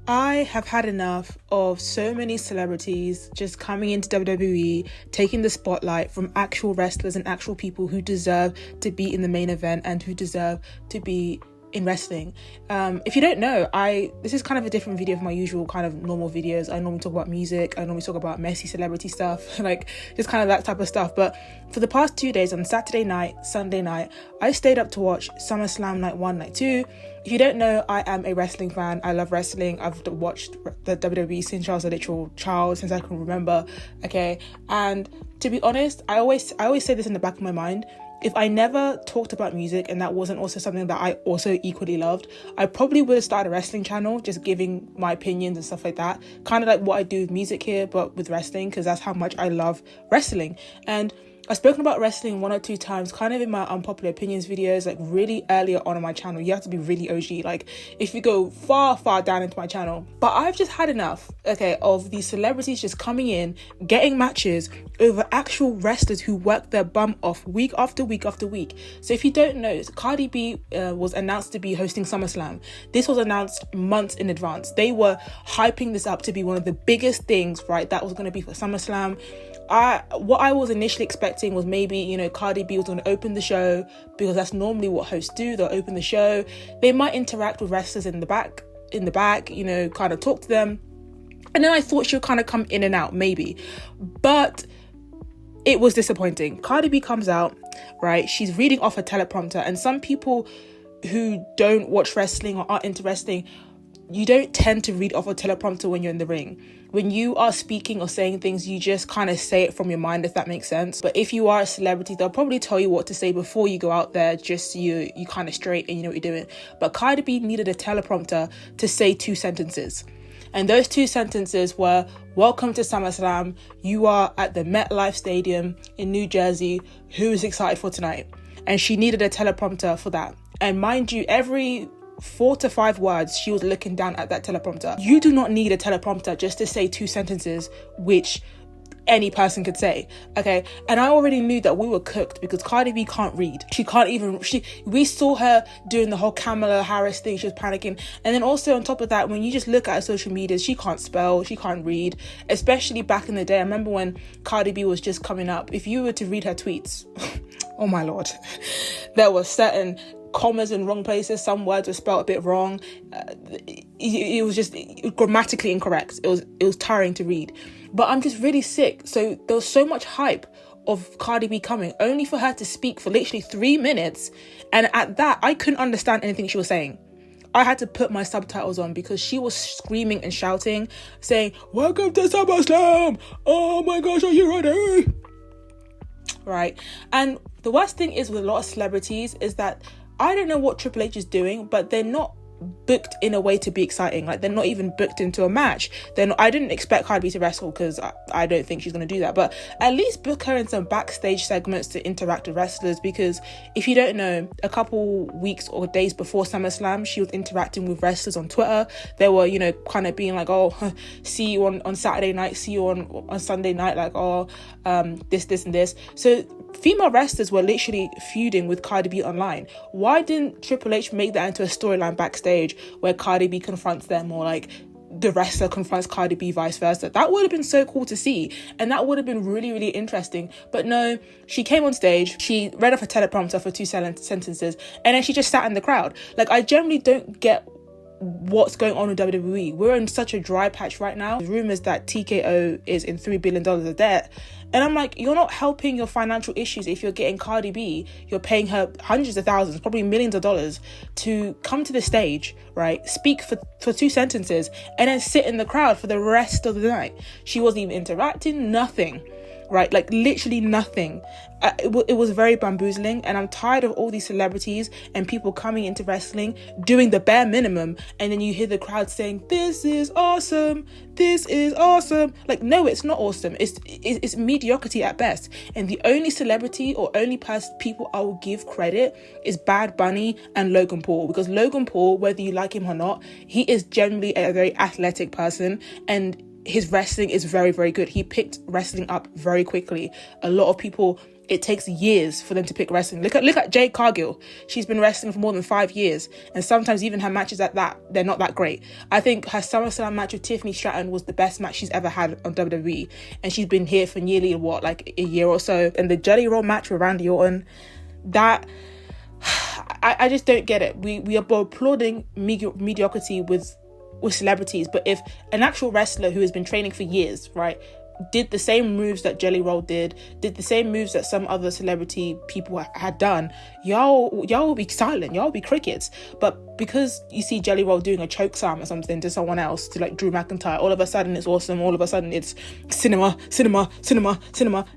I have had enough of so many celebrities just coming into WWE, taking the spotlight from actual wrestlers and actual people who deserve to be in the main event and who deserve to be in wrestling. If you don't know, this is kind of a different video from my usual kind of normal videos. I normally talk about music, I normally talk about messy celebrity stuff, like just kind of that type of stuff. But for the past 2 days, on Saturday night, Sunday night, I stayed up to watch SummerSlam night 1, night 2. If you don't know, I am a wrestling fan. I love wrestling. I've watched the WWE since I was a literal child, since I can remember. Okay, and to be honest, I always say this in the back of my mind. If I never talked about music and that wasn't also something that I also equally loved, I probably would have started a wrestling channel, just giving my opinions and stuff like that. Kind of like what I do with music here, but with wrestling, because that's how much I love wrestling. And I've spoken about wrestling 1 or 2 times, kind of in my unpopular opinions videos, like really earlier on my channel. You have to be really OG, like if you go far down into my channel. But I've just had enough, okay, of these celebrities just coming in, getting matches over actual wrestlers who work their bum off week after week after week. So if you don't know, Cardi B was announced to be hosting SummerSlam. This was announced months in advance. They were hyping this up to be one of the biggest things, right, that was going to be for SummerSlam. What I was initially expecting was maybe, Cardi B was going to open the show, because that's normally what hosts do. They'll open the show. They might interact with wrestlers in the back, kind of talk to them. And then I thought she'll kind of come in and out, maybe. But it was disappointing. Cardi B comes out, right? She's reading off a teleprompter. And some people who don't watch wrestling or aren't into wrestling, you don't tend to read off a teleprompter when you're in the ring. When you are speaking or saying things, you just kind of say it from your mind, if that makes sense. But if you are a celebrity, they'll probably tell you what to say before you go out there, just so you kind of straight and you know what you're doing. But Cardi B needed a teleprompter to say 2 sentences. And those 2 sentences were, "Welcome to SummerSlam. You are at the MetLife Stadium in New Jersey. Who is excited for tonight?" And she needed a teleprompter for that. And mind you, every 4 to 5 words, she was looking down at that teleprompter. You do not need a teleprompter just to say 2 sentences, which any person could say, okay? And I already knew that we were cooked, because Cardi B can't read. We saw her doing the whole Kamala Harris thing. She was panicking. And then also on top of that, when you just look at her social media, she can't spell, she can't read, especially back in the day. I remember when Cardi B was just coming up. If you were to read her tweets, oh my Lord, there were certain commas in wrong places. Some words were spelled a bit wrong. It was just grammatically incorrect. It was tiring to read. But I'm just really sick. So there was so much hype of Cardi B coming, only for her to speak for literally 3 minutes. And at that, I couldn't understand anything she was saying. I had to put my subtitles on, because she was screaming and shouting, saying, "Welcome to SummerSlam! Oh my gosh, are you ready?" Right? And the worst thing is with a lot of celebrities is that I don't know what Triple H is doing, but they're not booked in a way to be exciting. Like, they're not even booked into a match. I didn't expect Cardi B to wrestle, because I don't think she's going to do that, but at least book her in some backstage segments to interact with wrestlers. Because if you don't know, a couple weeks or days before SummerSlam, she was interacting with wrestlers on Twitter. They were, kind of being like, "Oh, see you on Saturday night, see you on Sunday night, like, oh, this and this." So female wrestlers were literally feuding with Cardi B online. Why didn't Triple H make that into a storyline backstage, where Cardi B confronts them, or like the wrestler confronts Cardi B, vice versa? That would have been so cool to see, and that would have been really, really interesting. But no, she came on stage, she read off a teleprompter for 2 sentences, and then she just sat in the crowd. Like, I generally don't get what's going on with WWE. We're in such a dry patch right now. There's rumors that TKO is in $3 billion of debt. And I'm like, you're not helping your financial issues if you're getting Cardi B, you're paying her hundreds of thousands, probably millions of dollars, to come to the stage, right? Speak for 2 sentences and then sit in the crowd for the rest of the night. She wasn't even interacting, nothing. Right, like literally nothing. It was very bamboozling, and I'm tired of all these celebrities and people coming into wrestling doing the bare minimum, and then you hear the crowd saying, "This is awesome, this is awesome." Like, no, it's not awesome. It's mediocrity at best. And the only celebrity or only people I will give credit is Bad Bunny and Logan Paul, because Logan Paul, whether you like him or not, he is generally a very athletic person, and his wrestling is very, very good. He picked wrestling up very quickly. A lot of people it takes years for them to pick wrestling. Look at Jade Cargill. She's been wrestling for more than 5 years, and sometimes even her matches at that, they're not that great. I think her SummerSlam match with Tiffany Stratton was the best match she's ever had on WWE, and she's been here for nearly like a year or so. And the Jelly Roll match with Randy Orton, that I just don't get it. We are applauding mediocrity with celebrities, but if an actual wrestler who has been training for years, right, did the same moves that Jelly Roll did the same moves that some other celebrity people had done, y'all will be silent, y'all will be crickets. But because you see Jelly Roll doing a choke slam or something to someone else, to like Drew McIntyre, all of a sudden it's awesome, all of a sudden it's cinema.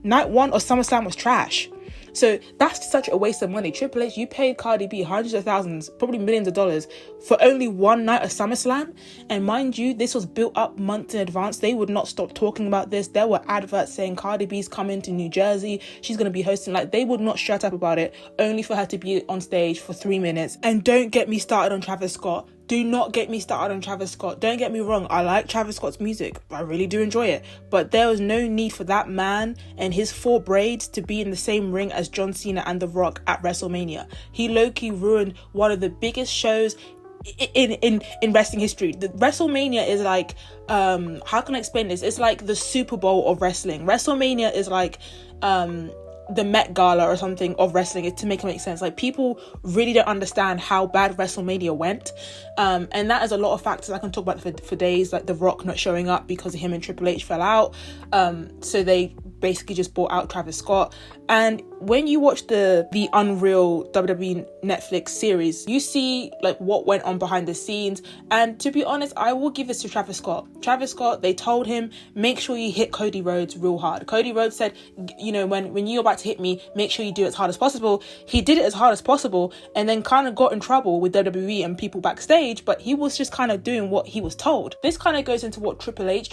Night 1 or SummerSlam was trash. So that's such a waste of money. Triple H, you paid Cardi B hundreds of thousands, probably millions of dollars for only one night of SummerSlam. And mind you, this was built up months in advance. They would not stop talking about this. There were adverts saying Cardi B's coming to New Jersey. She's going to be hosting. Like, they would not shut up about it, only for her to be on stage for 3 minutes. And don't get me started on Travis Scott. Do not get me started on Travis Scott. Don't get me wrong, I like Travis Scott's music. I really do enjoy it. But there was no need for that man and his 4 braids to be in the same ring as John Cena and The Rock at WrestleMania. He low-key ruined one of the biggest shows in wrestling history. The WrestleMania is like, how can I explain this? It's like the Super Bowl of wrestling. WrestleMania is like, the Met Gala or something of wrestling, to make it make sense. Like, people really don't understand how bad WrestleMania went, and that is a lot of factors I can talk about for days, like The Rock not showing up because him and Triple H fell out, so they basically just bought out Travis Scott. And when you watch the Unreal WWE Netflix series, you see like what went on behind the scenes. And to be honest, I will give this to Travis Scott. Travis Scott, they told him, make sure you hit Cody Rhodes real hard. Cody Rhodes said, you know, when you're about to hit me, make sure you do it as hard as possible. He did it as hard as possible, and then kind of got in trouble with WWE and people backstage, but he was just kind of doing what he was told. This kind of goes into what Triple H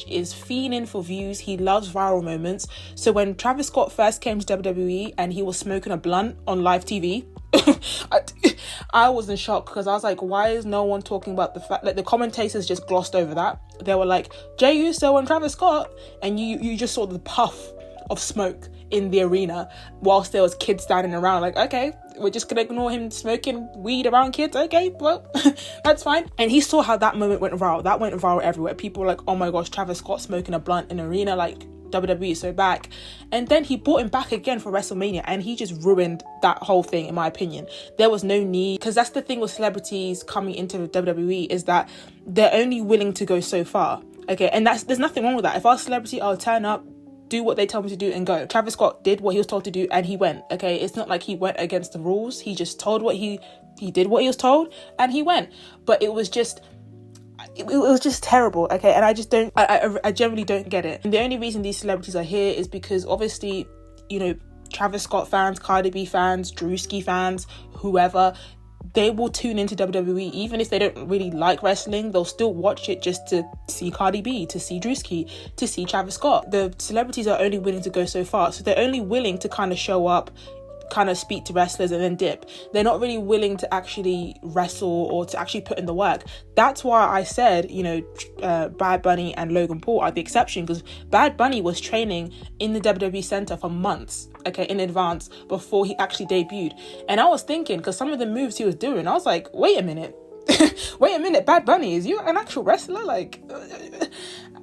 is fiending for views. He loves viral moments. So when Travis Scott first came to WWE and he was smoking a blunt on live TV, I was in shock, because I was like, why is no one talking about the fact, like, the commentators just glossed over that. They were like, Jey Uso and Travis Scott, and you just saw the puff of smoke in the arena whilst there was kids standing around. Like, okay, we're just gonna ignore him smoking weed around kids, okay, well, that's fine. And he saw how that moment went viral. That went viral everywhere. People were like, oh my gosh, Travis Scott smoking a blunt in an arena, like, WWE is so back. And then he brought him back again for WrestleMania, and he just ruined that whole thing, in my opinion. There was no need, because that's the thing with celebrities coming into WWE, is that they're only willing to go so far, okay? And there's nothing wrong with that. If our celebrity, I'll turn up, do what they tell me to do, and go. Travis Scott did what he was told to do, and he went, okay? It's not like he went against the rules. He just told what he did what he was told, and he went. But it was just terrible, okay? And I just don't, I generally don't get it. And the only reason these celebrities are here is because, obviously, you know, Travis Scott fans, Cardi B fans, Drewski fans, whoever, they will tune into WWE. Even if they don't really like wrestling, they'll still watch it just to see Cardi B, to see Drewski, to see Travis Scott. The celebrities are only willing to go so far, so they're only willing to kind of show up, kind of speak to wrestlers, and then dip. They're not really willing to actually wrestle or to actually put in the work. That's why I said, you know, Bad Bunny and Logan Paul are the exception, because Bad Bunny was training in the WWE center for months, okay, in advance, before he actually debuted. And I was thinking, because some of the moves he was doing, I was like, wait a minute, Bad Bunny, is you an actual wrestler? Like,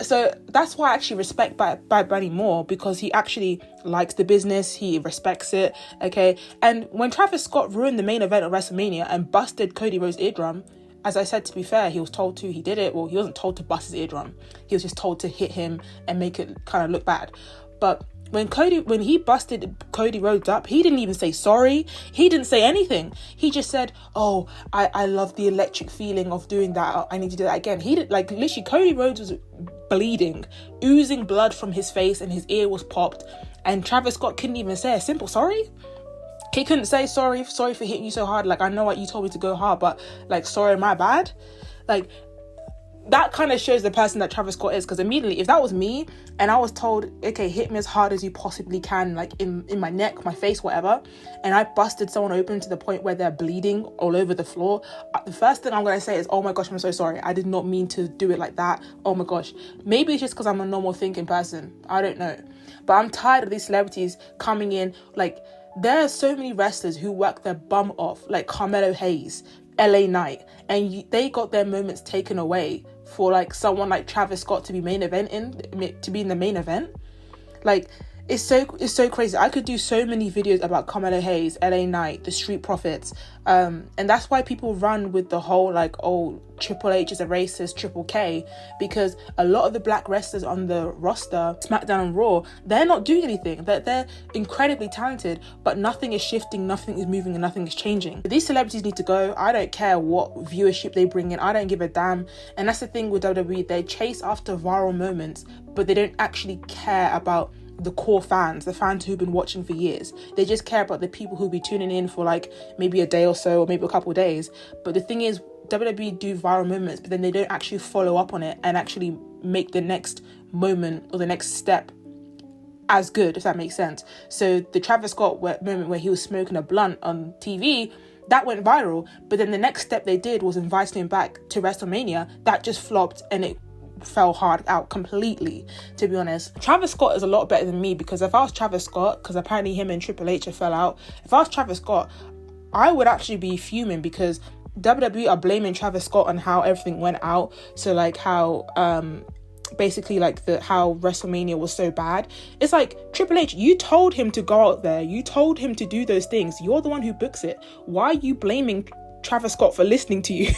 so that's why I actually respect Bad Bunny more, because he actually likes the business, he respects it, okay? And when Travis Scott ruined the main event of WrestleMania and busted Cody Rhodes' eardrum, as I said, to be fair, he was told to, he did it. Well, he wasn't told to bust his eardrum. He was just told to hit him and make it kind of look bad. But when he busted Cody Rhodes up, he didn't even say sorry. He didn't say anything. He just said, oh, I love the electric feeling of doing that. I need to do that again. He did, like, literally, Cody Rhodes was bleeding, oozing blood from his face, and his ear was popped. And Travis Scott couldn't even say a simple sorry. He couldn't say sorry for hitting you so hard. Like, I know what you told me to go hard, but like, sorry, my bad. Like, that kind of shows the person that Travis Scott is, because immediately, if that was me and I was told, okay, hit me as hard as you possibly can, like in my neck, my face, whatever, and I busted someone open to the point where they're bleeding all over the floor, the first thing I'm going to say is, oh my gosh, I'm so sorry. I did not mean to do it like that. Oh my gosh. Maybe it's just because I'm a normal thinking person. I don't know. But I'm tired of these celebrities coming in. Like, there are so many wrestlers who work their bum off, like Carmelo Hayes, LA Knight, and they got their moments taken away for like someone like Travis Scott to be in the main event. Like, it's so crazy. I could do so many videos about Carmelo Hayes, LA Knight, the Street Profits, and that's why people run with the whole like, oh, Triple H is a racist, Triple K, because a lot of the black wrestlers on the roster, SmackDown and Raw, they're not doing anything. They're incredibly talented, but nothing is shifting, nothing is moving, and nothing is changing. These celebrities need to go. I don't care what viewership they bring in. I don't give a damn. And that's the thing with WWE. They chase after viral moments, but they don't actually care about the core fans, the fans who've been watching for years. They just care about the people who'll be tuning in for like maybe a day or so, or maybe a couple of days. But the thing is, WWE do viral moments, but then they don't actually follow up on it and actually make the next moment or the next step as good, if that makes sense. So the Travis Scott moment where he was smoking a blunt on TV, that went viral, but then the next step they did was inviting him back to WrestleMania. That just flopped and it fell hard out completely, to be honest. Travis Scott is a lot better than me, because if I was Travis Scott, because apparently him and Triple H fell out, if I was Travis Scott, I would actually be fuming, because WWE are blaming Travis Scott on how everything went out. So like how basically like how WrestleMania was so bad. It's like, Triple H, you told him to go out there, you told him to do those things, you're the one who books it. Why are you blaming Travis Scott for listening to you?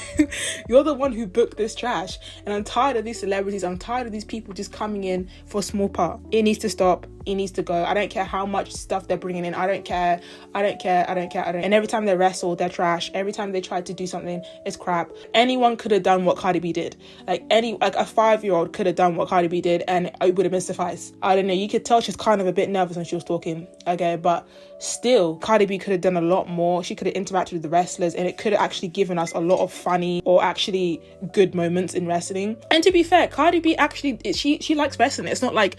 You're the one who booked this trash. And I'm tired of these celebrities. I'm tired of these people just coming in for a small part. It needs to stop. It needs to go. I don't care how much stuff they're bringing in. I don't care. And every time they wrestle, they're trash. Every time they try to do something, it's crap. Anyone could have done what Cardi B did. Like a 5-year-old could have done what Cardi B did, and it would have been suffice. I don't know. You could tell she's kind of a bit nervous when she was talking. Okay, but still, Cardi B could have done a lot more. She could have interacted with the wrestlers, and it could have actually given us a lot of funny or actually good moments in wrestling. And to be fair, Cardi B actually, she likes wrestling. It's not like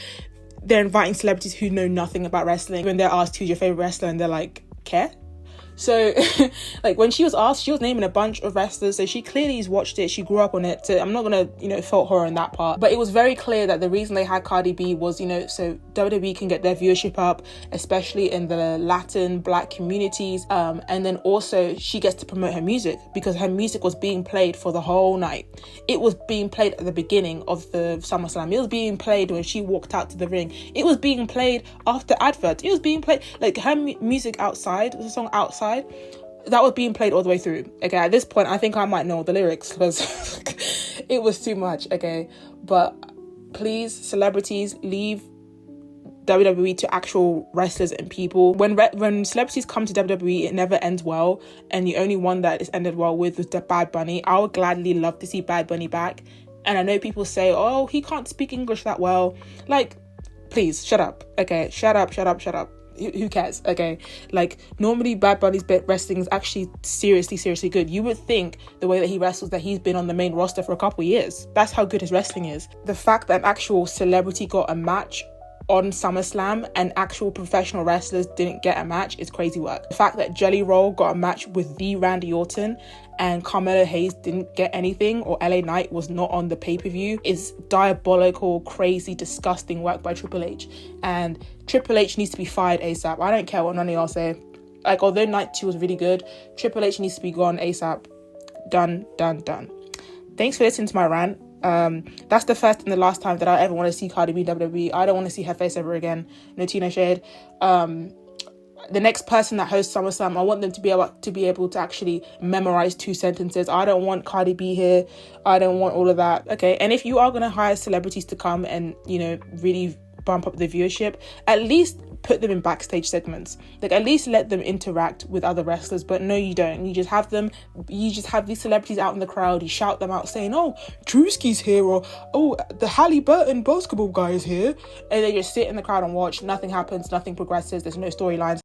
they're inviting celebrities who know nothing about wrestling when they're asked who's your favorite wrestler, and they're like, care? So like when she was asked, she was naming a bunch of wrestlers, so she clearly has watched it, she grew up on it. So I'm not gonna fault her on that part, but it was very clear that the reason they had Cardi B was so WWE can get their viewership up, especially in the Latin black communities, and then also she gets to promote her music, because her music was being played for the whole night. It was being played at the beginning of the SummerSlam, it was being played when she walked out to the ring, it was being played after adverts, it was being played, like her music outside, the song Outside, that was being played all the way through. Okay, at this point I think I might know the lyrics, because it was too much. Okay, but please, celebrities, leave WWE to actual wrestlers and people. When celebrities come to WWE, it never ends well, and the only one that it's ended well with was the Bad Bunny. I would gladly love to see Bad Bunny back, and I know people say, oh, he can't speak English that well. Like, please shut up. Okay, shut up. Who cares? Okay, like normally Bad Bunny's wrestling is actually seriously good. You would think the way that he wrestles that he's been on the main roster for a couple of years. That's how good his wrestling is. The fact that an actual celebrity got a match on SummerSlam and actual professional wrestlers didn't get a match is crazy work. The fact that Jelly Roll got a match with the Randy Orton and Carmelo Hayes didn't get anything, or LA Knight was not on the pay-per-view, is diabolical, crazy, disgusting work by Triple H. And Triple H needs to be fired ASAP. I don't care what none of y'all say. Like, although Night 2 was really good, Triple H needs to be gone ASAP. Done. Thanks for listening to my rant. That's the first and the last time that I ever want to see Cardi B in WWE. I don't want to see her face ever again. No tea, no shade. The next person that hosts SummerSlam, I want them to be able to actually memorize 2 sentences. I don't want Cardi B here. I don't want all of that. Okay, and if you are going to hire celebrities to come and really bump up the viewership, at least put them in backstage segments. Like, at least let them interact with other wrestlers. But no, you don't. You just have these celebrities out in the crowd. You shout them out saying, oh, Drewski's here, or oh, the Halliburton basketball guy is here, and they just sit in the crowd and watch. Nothing happens, nothing progresses, there's no storylines.